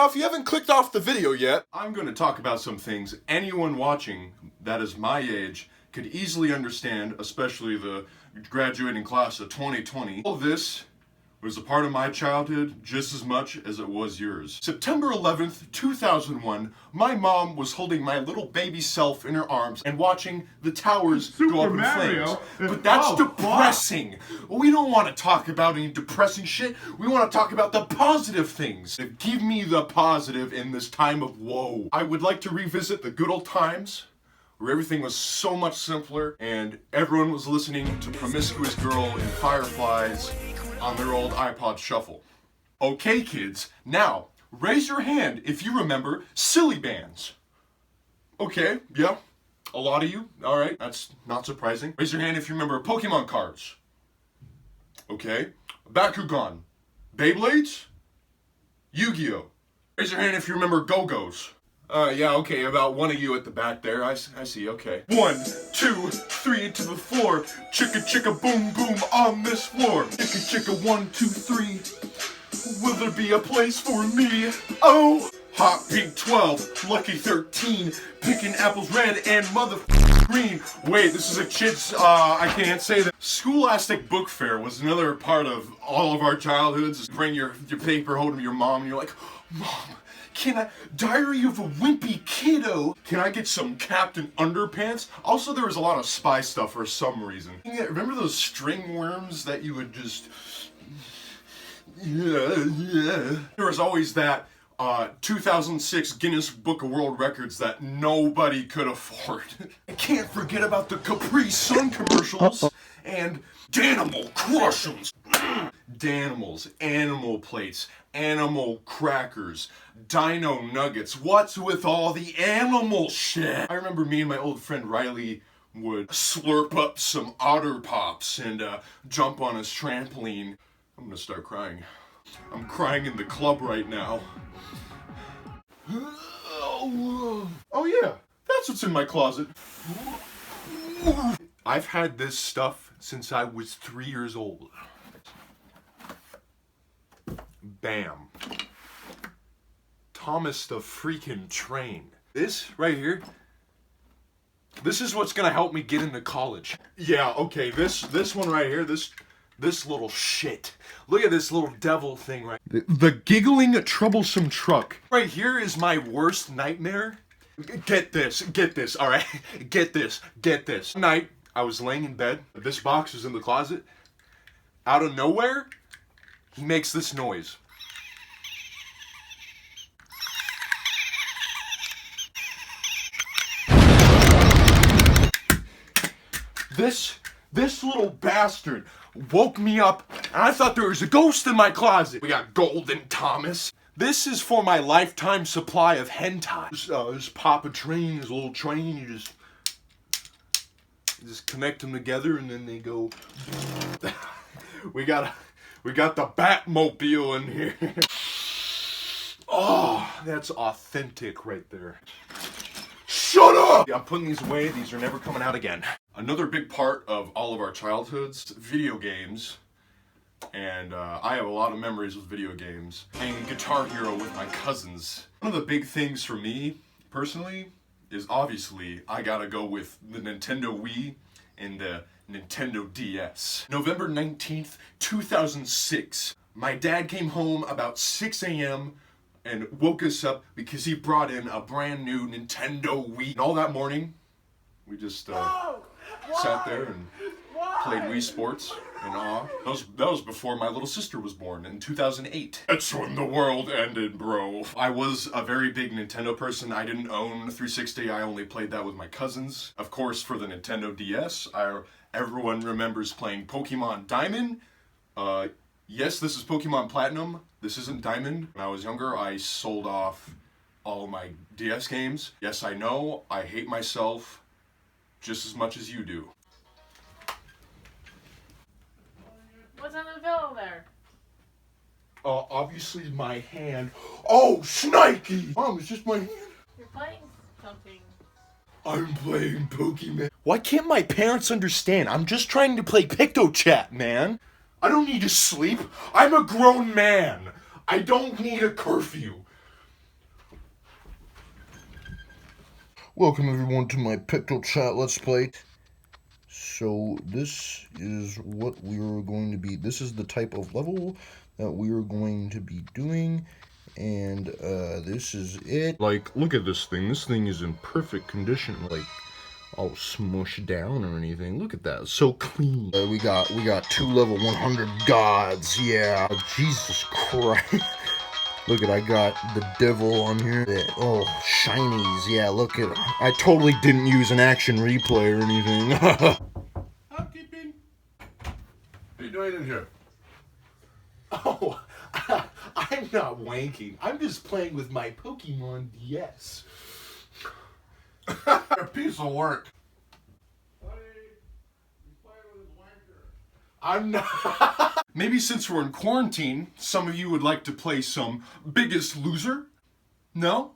Now, if you haven't clicked off the video yet, I'm going to talk about some things anyone watching that is my age could easily understand, especially the graduating class of 2020. All this was a part of my childhood just as much as it was yours. September 11th, 2001, my mom was holding my little baby self in her arms and watching the towers go up in flames. But that's depressing. We don't want to talk about any depressing shit. We want to talk about the positive things. Give me the positive in this time of woe. I would like to revisit the good old times where everything was so much simpler and everyone was listening to Promiscuous Girl and Fireflies on their old iPod Shuffle. Okay, kids, now raise your hand if you remember silly bands. Okay, yeah, a lot of you. All right, that's not surprising. Raise your hand if you remember Pokemon cards. Okay, Bakugan, Beyblades, Yu-Gi-Oh. Raise your hand if you remember Go-Go's. Yeah, okay, about one of you at the back there. I see, okay. 1, 2, 3 to the floor. Chicka chicka boom boom on this floor. Chicka chicka 1, 2, 3. Will there be a place for me? Oh! Hot pink 12, lucky 13, picking apples red and green. Wait, this is a kid's, I can't say that. Scholastic Book Fair was another part of all of our childhoods. Bring your paper, hold your mom, and you're like, Mom, can I, Diary of a Wimpy Kiddo, can I get some Captain Underpants? Also, there was a lot of spy stuff for some reason. Yeah, remember those string worms that you would just, yeah. There was always that 2006 Guinness Book of World Records that nobody could afford. I can't forget about the Capri Sun commercials and Danimal Crush'ems. Danimals, animal plates, animal crackers, dino nuggets. What's with all the animal shit? I remember me and my old friend Riley would slurp up some Otter Pops and jump on his trampoline. I'm gonna start crying. I'm crying in the club right now. Oh yeah, that's what's in my closet. I've had this stuff since I was 3 years old. Bam. Thomas the freaking Train. This right here, this is what's gonna help me get into college. Yeah, okay, this one right here, this little shit. Look at this little devil thing right. The giggling troublesome truck. Right here is my worst nightmare. Get this, all right? Get this. One night, I was laying in bed. This box was in the closet. Out of nowhere, he makes this noise. This little bastard woke me up, and I thought there was a ghost in my closet. We got Golden Thomas. This is for my lifetime supply of hentai. Just pop a train, this little train, you just connect them together, and then they go. We got the Batmobile in here. Oh, that's authentic right there. Shut up! I'm putting these away. These are never coming out again. Another big part of all of our childhoods, video games. And I have a lot of memories with video games. Playing Guitar Hero with my cousins. One of the big things for me, personally, is obviously I gotta go with the Nintendo Wii and the Nintendo DS. November 19th, 2006. My dad came home about 6 a.m. and woke us up because he brought in a brand new Nintendo Wii. And all that morning, we just sat there and played Wii Sports in awe. That was before my little sister was born in 2008. That's when the world ended, bro. I was a very big Nintendo person. I didn't own 360. I only played that with my cousins. Of course, for the Nintendo DS, everyone remembers playing Pokemon Diamond. Yes, this is Pokemon Platinum. This isn't Diamond. When I was younger, I sold off all of my DS games. Yes, I know, I hate myself just as much as you do. What's on the pillow there? Obviously my hand. Oh, Shnikey! Mom, it's just my hand. You're playing something. I'm playing Pokemon. Why can't my parents understand? I'm just trying to play PictoChat, man. I don't need to sleep. I'm a grown man. I don't need a curfew. Welcome everyone to my Picto Chat Let's Play. So this is what we are going to be, this is the type of level that we are going to be doing, and this is it. Like, look at this thing is in perfect condition, like all smushed down or anything. Look at that, it's so clean. We got 2 level 100 gods, yeah, Jesus Christ. Look at, I got the devil on here. Oh, shinies. Yeah, look at, I totally didn't use an action replay or anything. Housekeeping. What are you doing in here? Oh, I'm not wanking. I'm just playing with my Pokemon DS. A piece of work. I'm not. Maybe since we're in quarantine, some of you would like to play some Biggest Loser? No?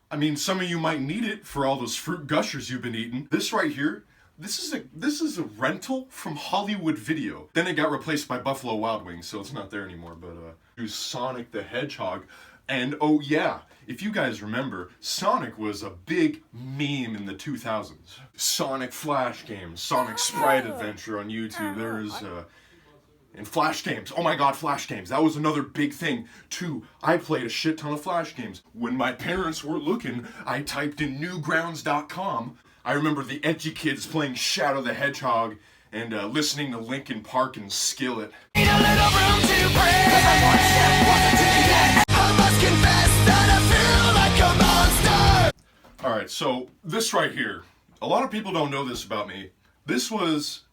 I mean, some of you might need it for all those fruit gushers you've been eating. This right here, this is a rental from Hollywood Video. Then it got replaced by Buffalo Wild Wings, so it's not there anymore. But it was Sonic the Hedgehog. And oh yeah, if you guys remember, Sonic was a big meme in the 2000s. Sonic Flash games, Sonic Sprite Adventure on YouTube. There's and Flash games. Oh my god, Flash games. That was another big thing too. I played a shit ton of Flash games. When my parents were looking, I typed in newgrounds.com. I remember the edgy kids playing Shadow the Hedgehog and listening to Linkin Park and Skillet. Need a little room to breathe. 'Cause I'm one step closer to the end. I must confess that I feel like a monster. Alright, so this right here, a lot of people don't know this about me. This was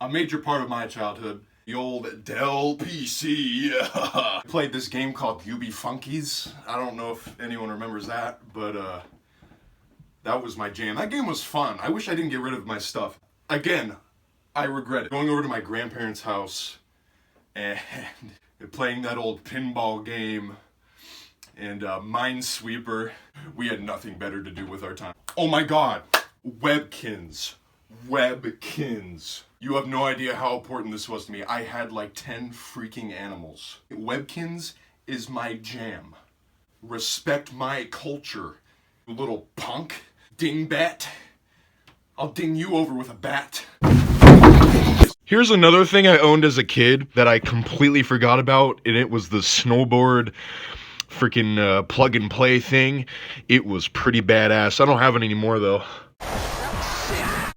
a major part of my childhood. The old Dell PC. I played this game called UB Funkies. I don't know if anyone remembers that, but that was my jam. That game was fun. I wish I didn't get rid of my stuff. Again, I regret it. Going over to my grandparents' house and playing that old pinball game and Minesweeper. We had nothing better to do with our time. Oh my god, Webkins. Webkins. You have no idea how important this was to me. I had like 10 freaking animals. Webkins is my jam. Respect my culture. You little punk. Dingbat. I'll ding you over with a bat. Here's another thing I owned as a kid that I completely forgot about, and it was the snowboard freaking plug and play thing. It was pretty badass. I don't have it anymore though.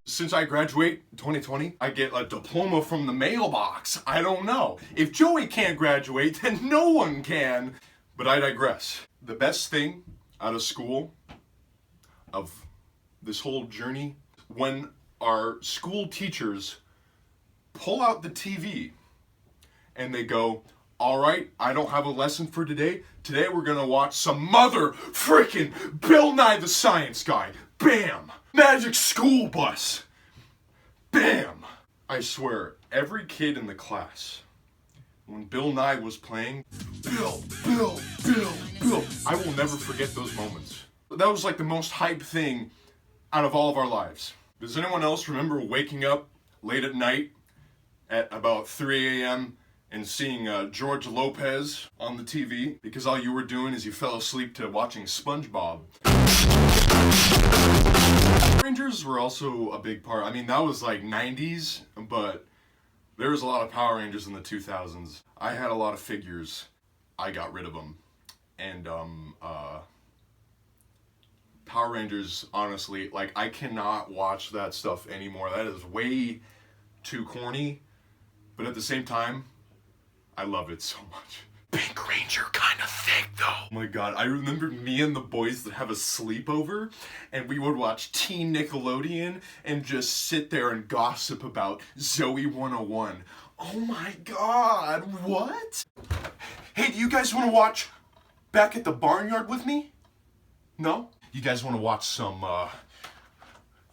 Since I graduate in 2020, I get a diploma from the mailbox. I don't know. If Joey can't graduate, then no one can. But I digress. The best thing out of school, of this whole journey, when our school teachers pull out the TV and they go, all right, I don't have a lesson for today. Today we're gonna watch some mother freaking Bill Nye the Science Guy. Bam! Magic School Bus. Bam! I swear, every kid in the class, when Bill Nye was playing, Bill, I will never forget those moments. That was like the most hype thing out of all of our lives. Does anyone else remember waking up late at night at about 3 a.m. and seeing George Lopez on the TV because all you were doing is you fell asleep to watching SpongeBob? Rangers were also a big part. I mean, that was like 90s, but there was a lot of Power Rangers in the 2000s. I had a lot of figures. I got rid of them. And Power Rangers, honestly, like, I cannot watch that stuff anymore. That is way too corny. But at the same time, I love it so much. Pink Ranger kind of thick though. Oh my god, I remember me and the boys that have a sleepover and we would watch Teen Nickelodeon and just sit there and gossip about Zoe 101. Oh my god, what? Hey, do you guys want to watch Back at the Barnyard with me? No? You guys want to watch some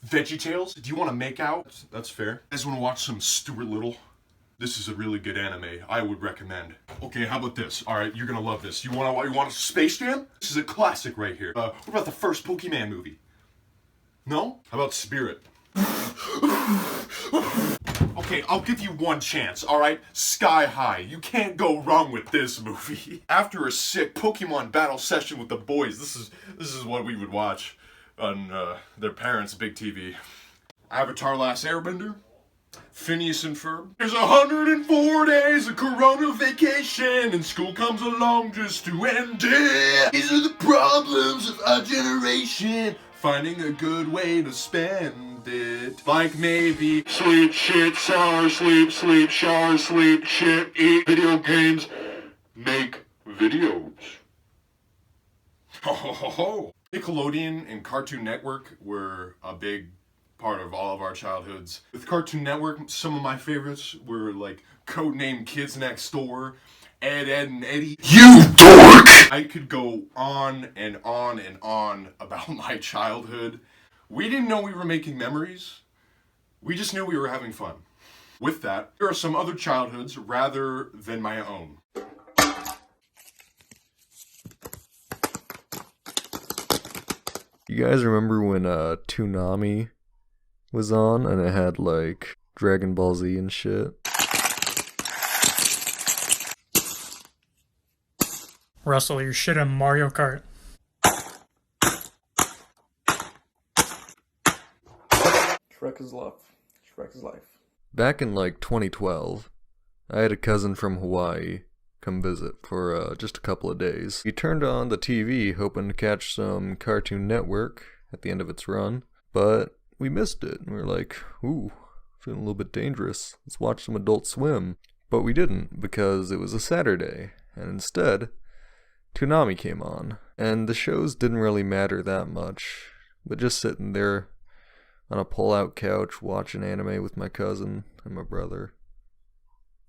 VeggieTales? Do you want to make out? That's fair. You guys want to watch some Stuart Little? This is a really good anime. I would recommend. Okay, how about this? All right, you're gonna love this. You want Space Jam? This is a classic right here. What about the first Pokemon movie? No? How about Spirit? Okay, I'll give you one chance, all right? Sky High. You can't go wrong with this movie. After a sick Pokemon battle session with the boys, this is what we would watch. on their parents' big TV. Avatar: Last Airbender, Phineas and Ferb. There's 104 days of Corona vacation, and school comes along just to end it. These are the problems of our generation, finding a good way to spend it. Like maybe sleep, shit, shower, sleep, sleep, shower, sleep, shit, eat video games, make videos. Ho ho ho ho! Nickelodeon and Cartoon Network were a big part of all of our childhoods. With Cartoon Network, some of my favorites were like Codename Kids Next Door, Ed, Ed and Eddie. You dork! I could go on and on and on about my childhood. We didn't know we were making memories. We just knew we were having fun. With that, here are some other childhoods rather than my own. You guys remember when Toonami was on and it had like Dragon Ball Z and shit? Russell, you're shit on Mario Kart. Shrek is love. Shrek is life. Back in like 2012, I had a cousin from Hawaii come visit for just a couple of days. He turned on the TV hoping to catch some Cartoon Network at the end of its run, but we missed it. We were like, ooh, feeling a little bit dangerous. Let's watch some Adult Swim. But we didn't because it was a Saturday, and instead, Toonami came on. And the shows didn't really matter that much, but just sitting there on a pull-out couch watching anime with my cousin and my brother.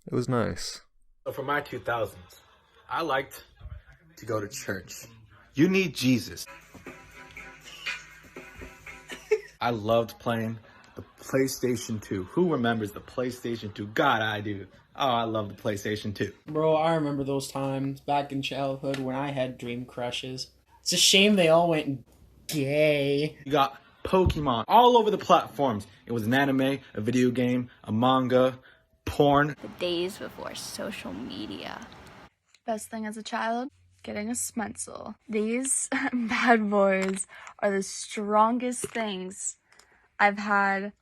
It was nice. So for my 2000s, I liked to go to church. You need Jesus. I loved playing the PlayStation 2. Who remembers the PlayStation 2? God, I do. Oh, I love the PlayStation 2. Bro, I remember those times back in childhood when I had dream crushes. It's a shame they all went gay. You got Pokemon all over the platforms. It was an anime, a video game, a manga, porn. The days before social media. Best thing as a child? Getting a Smenzel. These bad boys are the strongest things I've had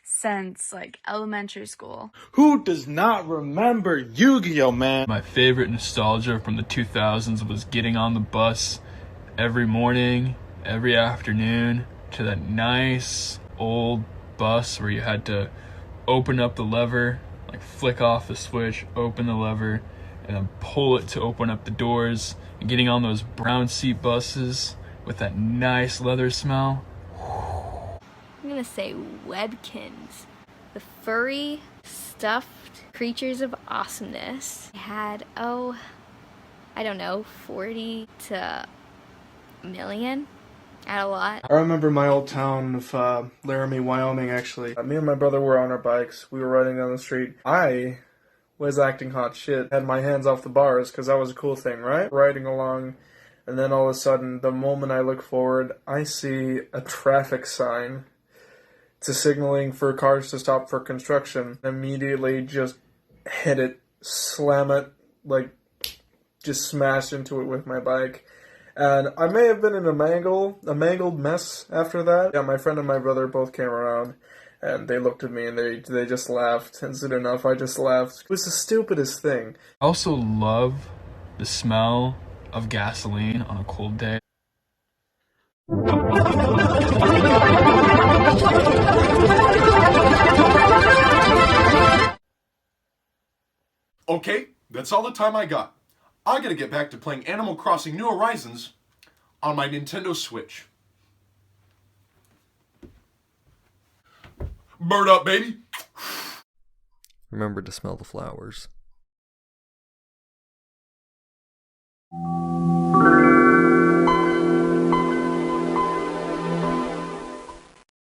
since like elementary school. Who does not remember Yu-Gi-Oh, man? My favorite nostalgia from the 2000s was getting on the bus every morning, every afternoon to that nice old bus where you had to open up the lever, like flick off the switch, open the lever, and then pull it to open up the doors, and getting on those brown seat buses with that nice leather smell. I'm gonna say Webkins. The furry, stuffed creatures of awesomeness. I had, I don't know, 40 to a million. I had a lot. I remember my old town of Laramie, Wyoming, actually. Me and my brother were on our bikes. We were riding down the street. I was acting hot shit. Had my hands off the bars because that was a cool thing, right? Riding along, and then all of a sudden, the moment I look forward, I see a traffic sign. It's a signaling for cars to stop for construction. Immediately just hit it, slam it, like just smash into it with my bike. And I may have been in a mangled mess after that. Yeah, my friend and my brother both came around, and they looked at me and they just laughed. And soon enough, I just laughed. It was the stupidest thing. I also love the smell of gasoline on a cold day. Okay, that's all the time I got. I gotta get back to playing Animal Crossing New Horizons on my Nintendo Switch. Bird up, baby! Remember to smell the flowers.